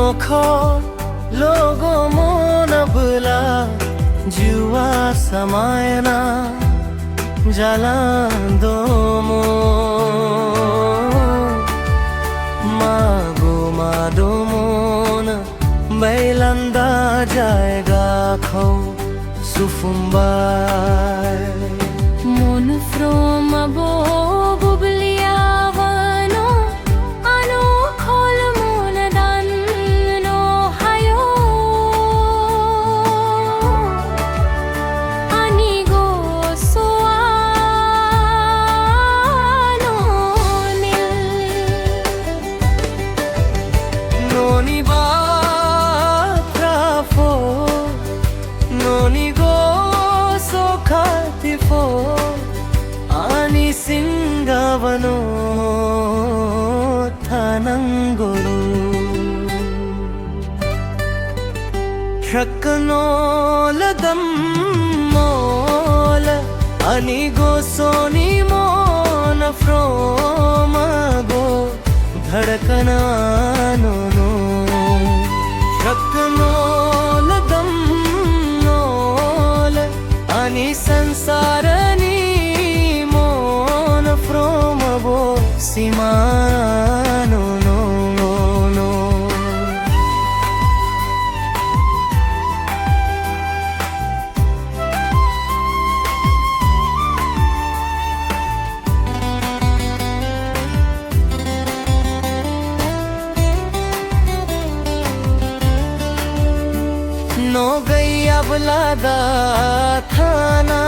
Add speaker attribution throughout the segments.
Speaker 1: अनोखो लोगो मोन बुला जुआ समायना जलांदो मो मागो मादो मोन बैलंदा जाएगा खो सुफुम्बाय
Speaker 2: मोन फ्रोम अबो बुबलियावनो अनो खोल मोन दानो हायो अनिगो सोआनो निल
Speaker 1: नोनी बात्राफो नोनी गो सोखातिफो आनी सिंगावनो थानंगोरू शक्नोलदम मोल अनिगो सोनी मोन फ्रोमगो धड़कनानो नो शक्नोलदम मोल अनि संसारनी मोन फ्रोमगो सीमानो नो नो नो गई अब लादा थाना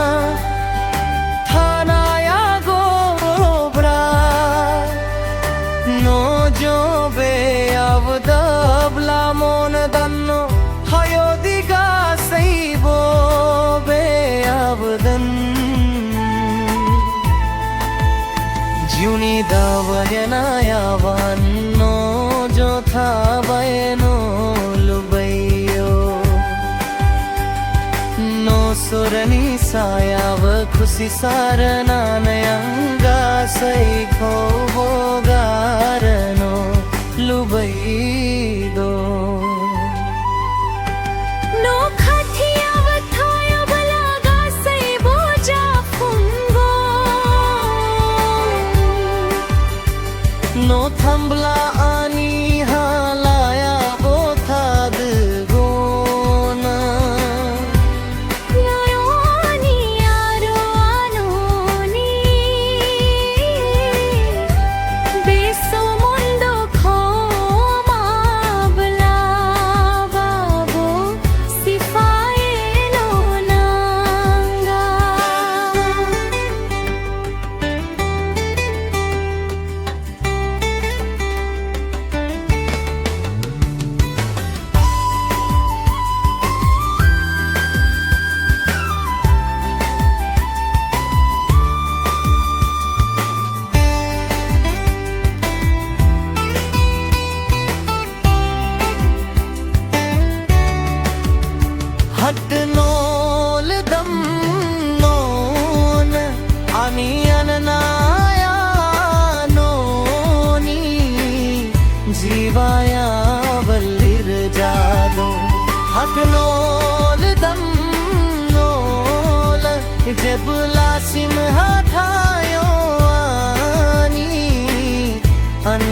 Speaker 1: थाना या गोब्रा नो जो बे अब दबला मोन दन्नो हयो दिगा सही वो बे अब दन जुनी दावयना या वन्नो जो था बयनो लुबैयो नो सुरनी सायाव खुशी सारना नयंगा सही खो वो गारनो लुबई दो
Speaker 2: नो खथियाव थाया बलागा सई बोजा फुंगो
Speaker 1: नो थंबला आनी हालाया वो था गोना
Speaker 2: यारोनी यारो आनोनी बेसो मुंडो खो माबला बाबो सिफाए नो नांगा
Speaker 1: हट नोल दम नोन आनी अननाया नोनी जीवाया बल्लिर जादो हट नोल दम नोल जबला सिम हठायो आनी अन